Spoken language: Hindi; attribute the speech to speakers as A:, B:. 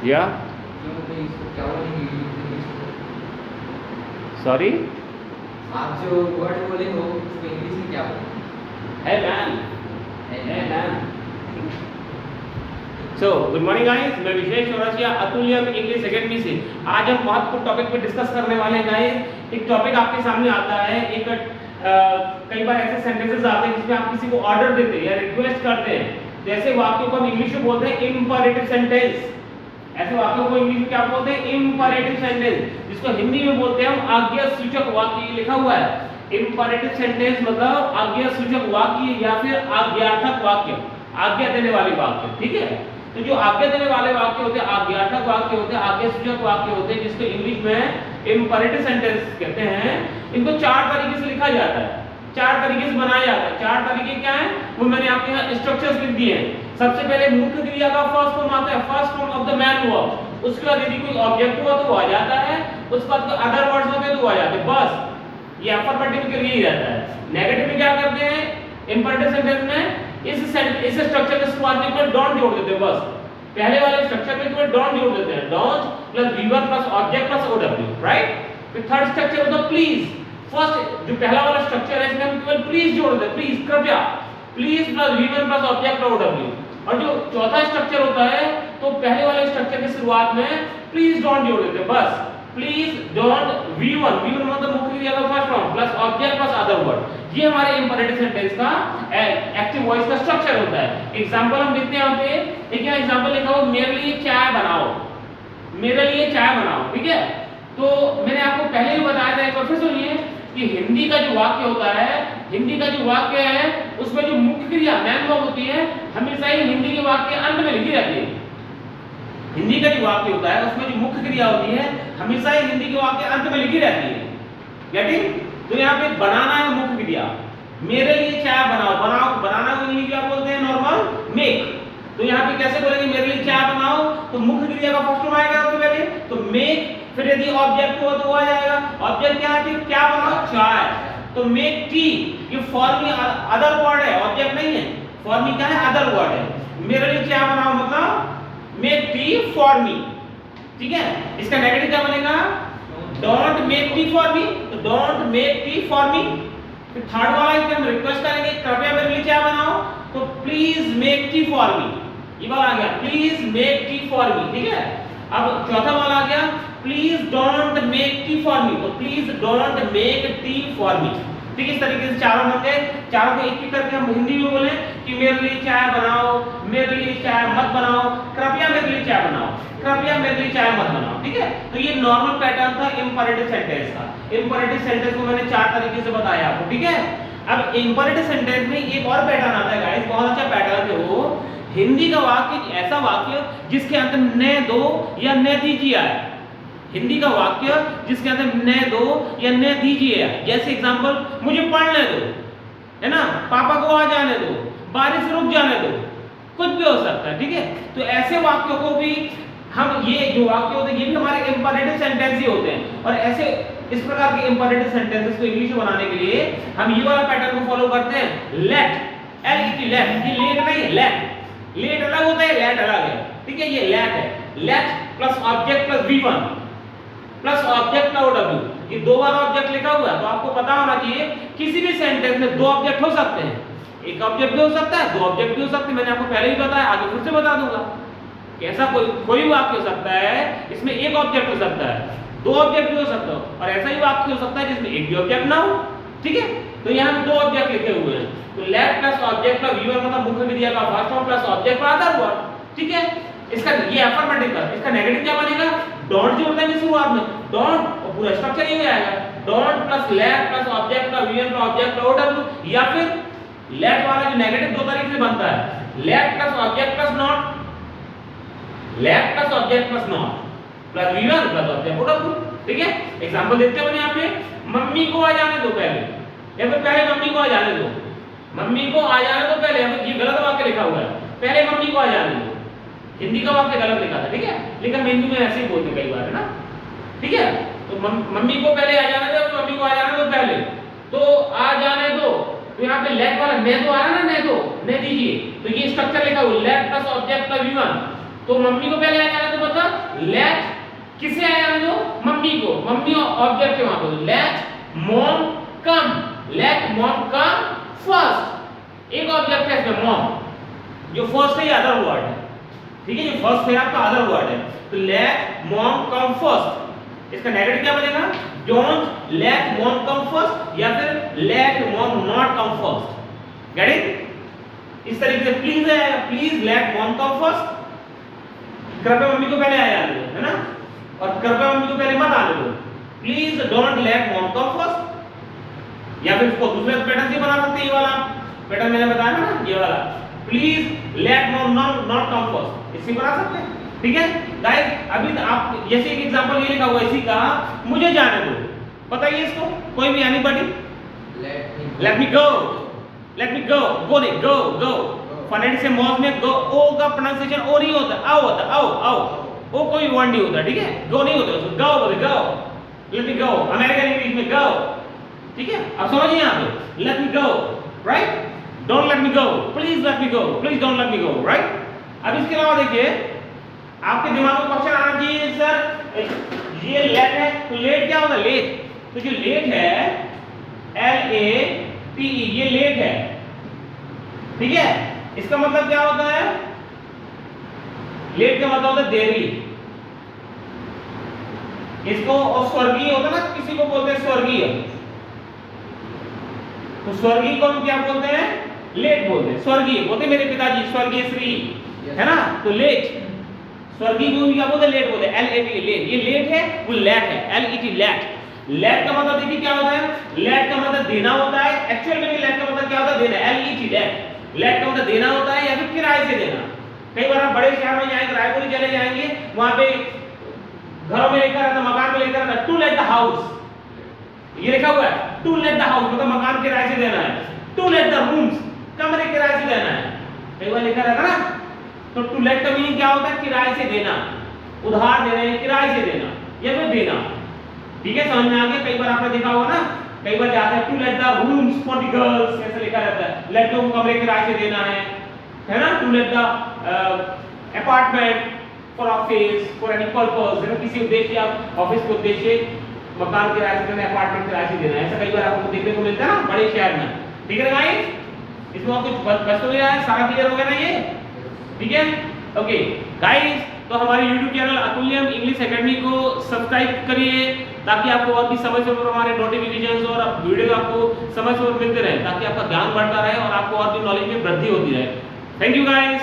A: या
B: क्या बोलेंगे
A: सॉरी
B: आप जो वर्ड बोले हो उसको इंग्लिश में क्या बोलेंगे?
A: है मैम, है ma'am. So good morning guys, मैं विशेष चौरसिया अतुल्यम इंग्लिश एकेडमी से आज हम महत्वपूर्ण टॉपिक पे डिस्कस करने वाले हैं गाइस। एक टॉपिक आपके सामने आता है, एक कई बार ऐसे सेंटेंसेस आते हैं जिसमें आप किसी को ऑर्डर देते हैं या रिक्वेस्ट करते हैं, जैसे वाक्यों को हम इंग्लिश में बोलते हैं इंपरेटिव सेंटेंस। ऐसे वाक्यों को इंग्लिश में क्या बोलते हैं? इंपरेटिव सेंटेंस, जिसको हिंदी में बोलते हैं हम आज्ञा सूचक वाक्य। लिखा हुआ है इंपरेटिव सेंटेंस मतलब आज्ञा सूचक वाक्य या फिर आज्ञार्थक वाक्य, आज्ञा देने वाले वाक्य। ठीक है, तो जो आज्ञा देने वाले वाक्य होते हैं, आज्ञार्थक वाक्य होते हैं, आज्ञा सूचक वाक्य होते हैं, जिसको इंग्लिश में इंपरेटिव सेंटेंस कहते हैं। इनको चार तरीके से लिखा जाता है, चार तरीके से बनाया जाता है। चार तरीके क्या हैं वो मैंने आपके यहाँ स्ट्रक्चर्स लिख दिए हैं। सबसे पहले मुख्य क्रिया का फर्स्ट फॉर्म आता है, first form of the man verb. उसके बाद यदि कोई ऑब्जेक्ट हुआ तो वो आ जाता है, उसके बाद अदर वर्ड्स होते हैं तो वो आ जाते हैं। बस ये अफर्मेटिव के लिए ही रहता है। नेगेटिव में क्या करते हैं? इंपरेटिव सेंटेंस में इस स्ट्रक्चर के शुरुआत में केवल डोंट जोड़ देते हैं। बस पहले वाले स्ट्रक्चर में केवल डोंट जोड़ देते हैं, don't plus V1 plus object plus O W, right. फिर थर्ड स्ट्रक्चर होता है प्लीज। फर्स्ट जो पहला वाला स्ट्रक्चर है इसमें हम केवल प्लीज जोड़ देते हैं, प्लीज कृपया, please plus V1 plus object plus O W. और जो चौथा स्ट्रक्चर होता है तो पहले वाले स्ट्रक्चर की शुरुआत में प्लीज डोंट जोड़ देते हैं। बस प्लीज डोंट वी1 मतलब मुख्य क्रिया का first form plus object plus other word. ये हमारे इंपरेटिव सेंटेंस का एक्टिव वॉइस का स्ट्रक्चर होता है। एग्जांपल हम देखते हैं यहाँ पे, देखिए एग्जांपल लिखा हो मेरे लिए चाय बनाओ, मेरे लिए चाय बनाओ। ठीक है, तो मैंने आपको पहले ही बताया था, एक बार फिर सुनिए कि हिंदी का जो वाक्य होता है, हिंदी का जो वाक्य है उसमें जो मुख्य क्रिया मैन वर्ब होती है हमेशा ही हिंदी के वाक्य अंत में लिखी रहती है। हिंदी का जो वाक्य होता है उसमें जो मुख्य क्रिया होती है हमेशा ही हिंदी के वाक्य अंत में लिखी रहती है। गेटिंग? तो यहाँ पे बनाना है मुख्य क्रिया, मेरे लिए चाय बनाओ, बनाओ बनाना को इंग्लिश क्या बोलते हैं? Normal make. तो यहाँ पे कैसे बोलेंगे मेरे लिए चाय बनाओ? तो मुख्य क्रिया का फर्स्ट फॉर्म आएगा तो पहले तो मेक, फिर यदि ऑब्जेक्ट हुआ तो वो आ जाएगा। ऑब्जेक्ट क्या है? क्या बनाओ? चाय। तो मेक टी, ये फॉर्म अदर वर्ड है, ऑब्जेक्ट नहीं है। फॉर्म क्या है? अदर वर्ड है। मेरे लिए चाय बनाओ मतलब मेक टी फॉर मी। ठीक है, इसका नेगेटिव क्या बनेगा? Don't make tea for me, तो don't make tea for me. फिर थर्ड वाला इसमें हम रिक्वेस्ट करेंगे कृपया मेरे लिए चाय बनाओ, तो please make tea for me. ये वाला आ गया please make tea for me. ठीक है, अब चौथा वाला आ गया please don't make tea for me, तो please don't make tea for me. ठीक है, इस तरीके से चारों बन गए। चारों को एक एक करके हम हिंदी में बोलें कि मेरे लिए चाय बनाओ, मेरे लिए चाय मत बनाओ, कृपया मेरे लिए चाय बनाओ, कृपया मेरे लिए चाय मत बनाओ। ठीक है, तो ये नॉर्मल पैटर्न था इंपरेटिव सेंटेंस का। इंपरेटिव सेंटेंस को मैंने चार तरीके से बताया आपको। ठीक है, अब इंपरेटिव सेंटेंस में एक और पैटर्न आता है गाइस, बहुत अच्छा पैटर्न है वो। हिंदी का वाक्य ऐसा वाक्य जिसके अंत न दो या न दीजिए आए। हिंदी का वाक्य जिसके अंदर न दो या न दीजिए, जैसे एग्जांपल मुझे पढ़ने दो, है ना, पापा को आ जाने दो, बारिश रुक जाने दो, कुछ भी हो सकता है। ठीक है, तो ऐसे वाक्यों को भी हम, ये जो वाक्य होते हैं ये भी हमारे इंपरेटिव सेंटेंस ही होते हैं। और ऐसे इस प्रकार के इंपरेटिव सेंटेंसेस को इंग्लिश में बनाने के लिए हम ये वाला पैटर्न को फॉलो करते हैं। लेट, L-E-T लेट, ये लेट नहीं है, लेट, लेट अलग होता है, लेट अलग है। ठीक है, ये लेट है, late plus object plus V1 plus object का ओडब्ल्यू, ये दो बार ऑब्जेक्ट लिखा हुआ है, तो आपको पता होना चाहिए किसी भी सेंटेंस में दो ऑब्जेक्ट हो सकते हैं। एक ऑब्जेक्ट भी हो सकता है, दो ऑब्जेक्ट भी हो सकते हैं। मैंने आपको पहले ही बताया, आगे फिर से बता दूंगा कि ऐसा कोई वाक्य हो सकता है इसमें एक ऑब्जेक्ट हो सकता है, दो ऑब्जेक्ट भी हो सकता है, और ऐसा ही वाक्य हो सकता है जिसमें एक भी ऑब्जेक्ट ना हो। ठीक है, तो यहाँ दो ऑब्जेक्ट लिखे हुए हैं, तो लेट प्लस ऑब्जेक्ट का V1 मतलब मुख्य क्रिया का फर्स्ट फॉर्म प्लस ऑब्जेक्ट का अदर वर्ड। ठीक है, इसका ये अफर्मेटिव का, इसका नेगेटिव क्या बनेगा? डोंट जोड़ देंगे शुरुआत में, डोंट, और पूरा स्ट्रक्चर ये आएगा don't plus late plus object का V1 प्लस ऑब्जेक्ट का ओडब्ल्यू, या फिर लेट वाला जो नेगेटिव दो तरीके से बनता है, late plus object plus not, late plus object plus not plus V1 plus object O W. ठीक है, एग्जांपल देखते हैं यहाँ पे, मम्मी को आ जाने दो पहले, या फिर पहले मम्मी को आ जाने दो, मम्मी को आ जाने दो पहले, ये गलत वाक्य लिखा हुआ है, पहले मम्मी को आ जाने दो। हिंदी का वाक्य गलत लिखा था। ठीक है, लेकिन हम हिंदी में ऐसे ही बोलते कई बार, है ना। ठीक है, तो मम्मी को पहले आ जाने दो, तो मम्मी को आ जाने दो पहले, तो आ जाने दो, तो यहाँ पे लेट वाला ने दो आ रहा है ना, ने दो, ने दीजिए, तो ये स्ट्रक्चर लिखा हुआ late plus object plus V1, तो मम्मी को पहले आ जाने दो होगा लेट किसे आया जो मम्मी को, मम्मी ऑब्जेक्ट है वहां पे, लेट मॉम कम, लेट मॉम कम फर्स्ट, एक ऑब्जेक्ट है इसमें मॉम, जो फर्स्ट है ये अदर वर्ड है, ठीक है, जो फर्स्ट है आपका अदर वर्ड है, तो लेट मॉम कम फर्स्ट, इसका नेगेटिव क्या बनेगा, don't let mom come first या फिर let mom not come first, get it? इस तरीके से प्लीज है, please let mom come first, कृपया मम्मी को पहले आया है ना, और कृपया मम्मी को पहले मत आने दो, please don't let mom come first, या फिर इसको दूसरे पैटर्न से बना सकते हैं, ये वाला पैटर्न मैंने बताया ना, ये वाला please let mom not come first, इससे बना सकते हैं, ठीक है गाइस? अभी आप जैसे एक एग्जांपल ये लिखा हुआ है इसी का, मुझे जाने दो, बताइए इसको, कोई भी एनीबॉडी, लेट मी गो, लेट मी गो, गो नहीं, गो गो, फोनेटिक से मॉज में गो, ओ का प्रोनाउंसिएशन ओ नहीं होता, आओ होता, आओ आओ, ओ कोई वर्ड नहीं होता, ठीक है, गो नहीं होता, गो बोले गो, लेट मी गो, अमेरिकन इंग्लिश में गो, ठीक है, अब समझिए यहां पे, let me go, right, don't let me go, please let me go, please don't let me go, right? अब इसके अलावा देखिए आपके दिमाग में क्वेश्चन आना चाहिए, सर ये लेट है, तो लेट क्या होता है, लेट, तो जो लेट है LATE, ये लेट है, ठीक है, इसका मतलब क्या होता है, लेट का मतलब होता है देरी, इसको और स्वर्गीय होता है ना, किसी को बोलते हैं स्वर्गीय, तो स्वर्गीय को हम क्या बोलते हैं, लेट बोलते हैं, स्वर्गीय बोलते हैं मेरे पिताजी स्वर्गीय श्री, है ना, तो लेट, स्वर्गीय को क्या बोलते हैं, लेट बोलते हैं, LAT लेट, ये लेट है, वो लेट है, LET लेट, लेट का मतलब देखिए क्या होता है, लेट का मतलब देना होता है, एक्चुअल में लेट का मतलब क्या होता है, देना, LET लेट, लेट का मतलब देना होता है या फिर किराए से देना, कई बार आप बड़े शहर में जाएंगे, रायपुर ही चले जाएंगे, वहां पे घरों में लिखा रहता, मकान में लिखा रहता टू लेट द हाउस, ये लिखा हुआ है टू लेट द हाउस, मतलब मकान किराए से देना है, टू लेट द रूम्स, कमरे किराए से देना है, कई बार लिखा रहता ना, तो टू लेट का मीनिंग क्या होता है, किराए से देना, उधार देना या किराए से देना या फिर देना, ठीक है, समझ में आ गया? कई बार आपने देखा होगा ना, कई बार जाते हैं to let the rooms for the girls, ऐसे लिखा रहता है, लड़कियों को कमरे किराए से देना है ना, to let the apartment for office for any purpose, है ना, किसी उद्देश्य या ऑफिस के उद्देश्य मकान किराए से देना, अपार्टमेंट किराए से देना, ऐसा कई बार आपको देखने को मिलता है ना बड़े शहर में, ठीक है गाइस? इसमें और कुछ बच तो नहीं रहा है, सारा क्लियर हो गया ना ये, ठीक है, ओके गाइस? तो हमारे YouTube channel Atulyam English academy को सब्सक्राइब करिए, ताकि आपको और भी समय समय पर हमारे नोटिफिकेशंस और वीडियो आपको समय समय पर मिलते रहे, ताकि आपका ज्ञान बढ़ता रहे और आपको और भी नॉलेज में वृद्धि होती रहे। Thank you guys.